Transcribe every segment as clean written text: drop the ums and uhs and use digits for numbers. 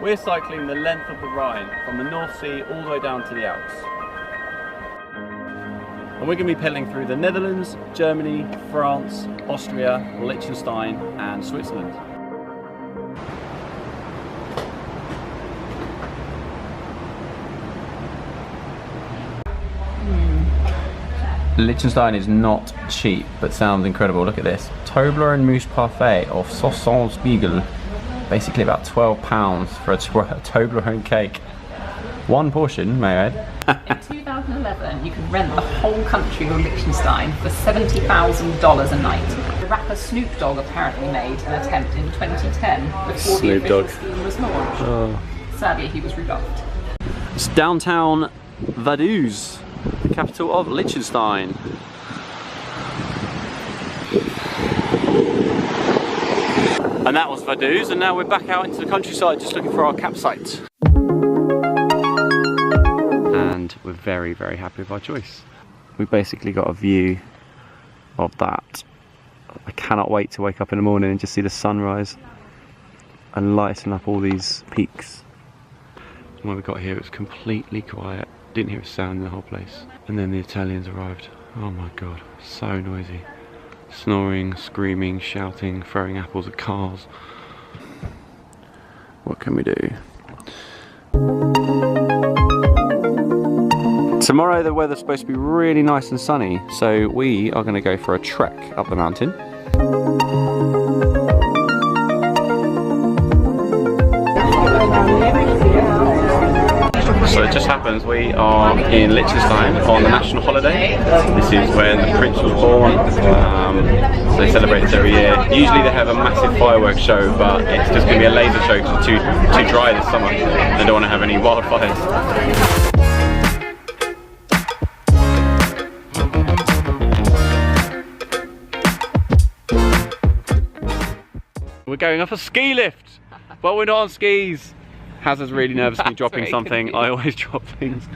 We're cycling the length of the Rhine from the North Sea all the way down to the Alps. And we're going to be pedaling through the Netherlands, Germany, France, Austria, Liechtenstein and Switzerland. Liechtenstein is not cheap, but sounds incredible. Look at this. Toblerone mousse parfait of Sossenspiegel. Basically about £12 for a Toblerone cake. One portion, may I add. In 2011, you could rent the whole country of Liechtenstein for $70,000 a night. The rapper Snoop Dogg apparently made an attempt in 2010 before the official scheme was launched. Oh. Sadly, he was rebuffed. It's downtown Vaduz, the capital of Liechtenstein. And that was Vaduz, and now we're back out into the countryside just looking for our campsite. And we're very, very happy with our choice. We basically got a view of that. I cannot wait to wake up in the morning and just see the sunrise and lighten up all these peaks. When we got here, it was completely quiet. Didn't hear a sound in the whole place. And then the Italians arrived. Oh my god, so noisy. Snoring, screaming, shouting, throwing apples at cars. What can we do? Tomorrow the weather's supposed to be really nice and sunny, so we are going to go for a trek up the mountain. So it just happens we are in Liechtenstein on the national holiday. This is when the prince was born, so they celebrate this every year. Usually they have a massive fireworks show, but it's just going to be a laser show because it's too dry this summer. They don't want to have any wildfires. We're going off a ski lift, but we're not on skis. Hazard's really nervous me dropping something. I always drop things.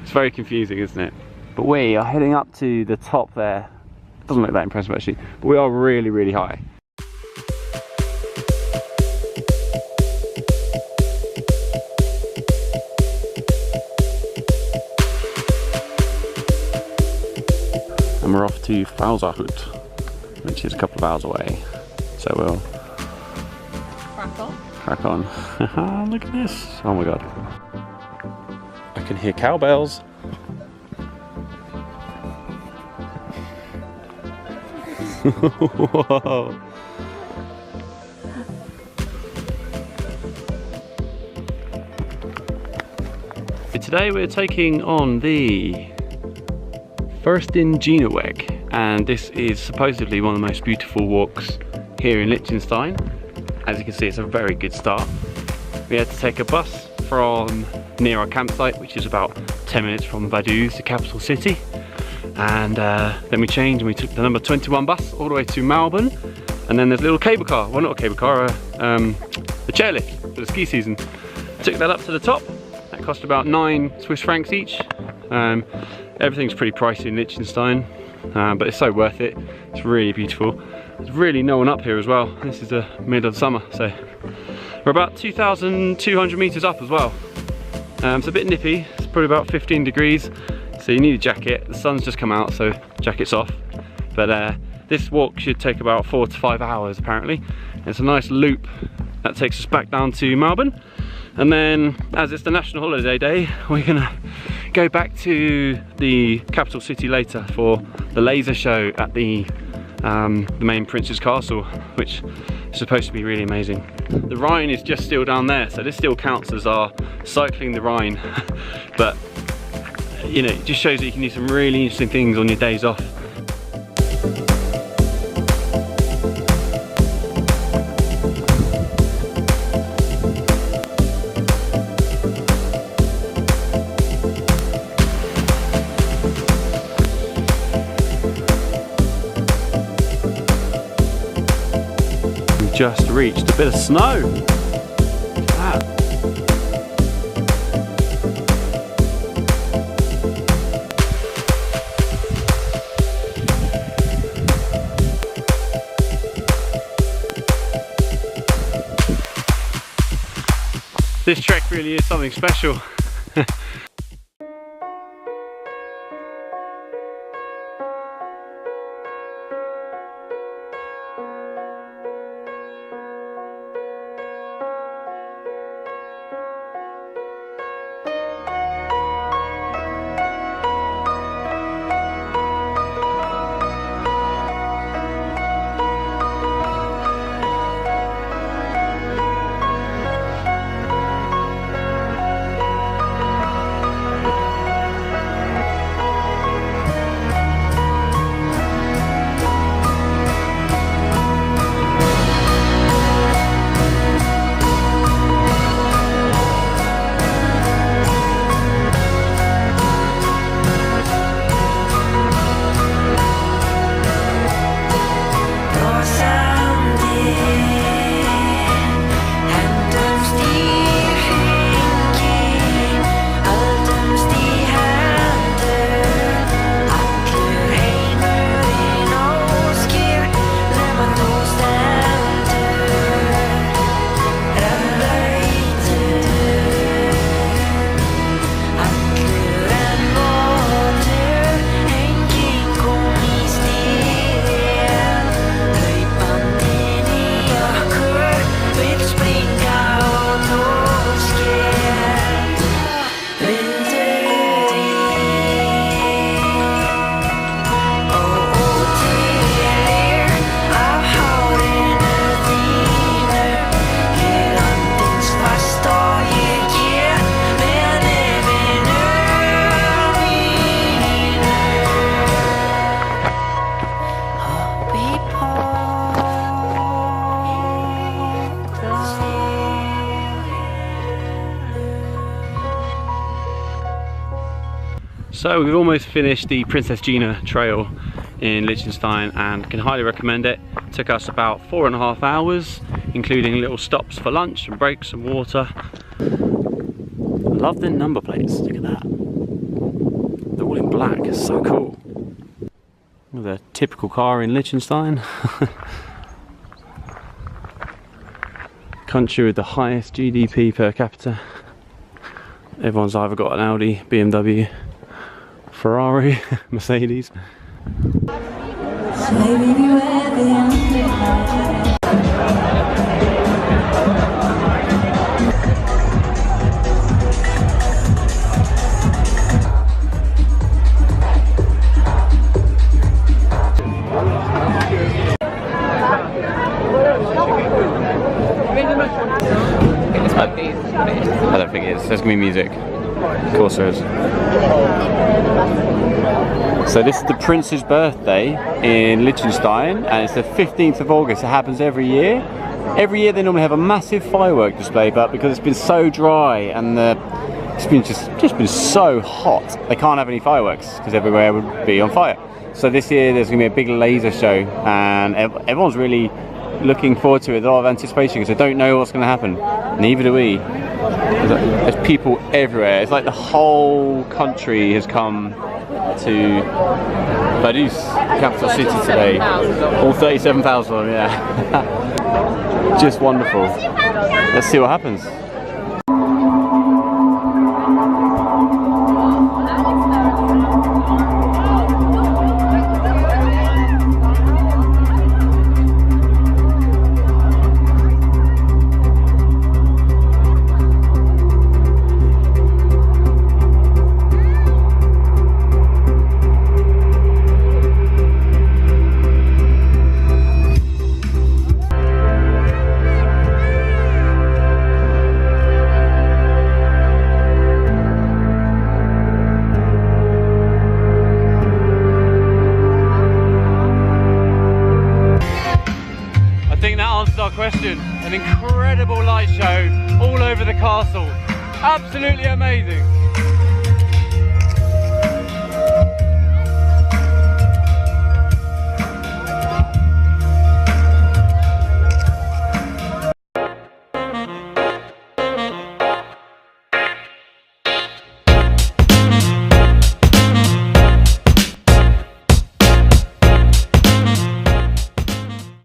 It's very confusing, isn't it? But we are heading up to the top there. It doesn't look that impressive actually, but we are really, really high. And we're off to Falzerhut, which is a couple of hours away. So we'll crack on. Look at this. Oh my god. I can hear cowbells. Whoa. Today we're taking on the Firsten Geneweg, and this is supposedly one of the most beautiful walks here in Liechtenstein. As you can see, it's a very good start. We had to take a bus from near our campsite, which is about 10 minutes from Vaduz, the capital city. And then we changed and we took the number 21 bus all the way to Melbourne. And then there's a little cable car, well not a cable car, a chairlift for the ski season. Took that up to the top. That cost about 9 Swiss francs each. Everything's pretty pricey in Liechtenstein, but it's so worth it. It's really beautiful. There's really no one up here as well. This is the middle of summer, so we're about 2,200 meters up as well. It's a bit nippy. It's probably about 15 degrees, so you need a jacket. The sun's just come out, so jacket's off. But this walk should take about 4 to 5 hours apparently. It's a nice loop that takes us back down to Melbourne, and then as it's the national holiday day, we're gonna go back to the capital city later for the laser show at the main Prince's Castle, which is supposed to be really amazing. The Rhine is just still down there, so this still counts as our cycling the Rhine. But you know, it just shows that you can do some really interesting things on your days off. Just reached a bit of snow. Look at that. This trek really is something special. So we've almost finished the Princess Gina trail in Liechtenstein and can highly recommend it. It took us about 4.5 hours, including little stops for lunch and breaks and water. Love the number plates, look at that. They're all in black, it's so cool. The typical car in Liechtenstein. Country with the highest GDP per capita. Everyone's either got an Audi, BMW, Ferrari, Mercedes. I don't think it is. There's gonna be music. Of course there is. So this is the Prince's birthday in Liechtenstein, and it's the 15th of August. It happens every year. Every year they normally have a massive firework display, but because it's been so dry and it's been just been so hot, they can't have any fireworks because everywhere would be on fire. So this year there's going to be a big laser show, and everyone's really looking forward to it. There's a lot of anticipation because they don't know what's going to happen. Neither do we. There's people everywhere. It's like the whole country has come to Dawes, capital city today. All 37,000 of them, yeah. Just wonderful. Let's see what happens. Our question. An incredible light show all over the castle. Absolutely amazing.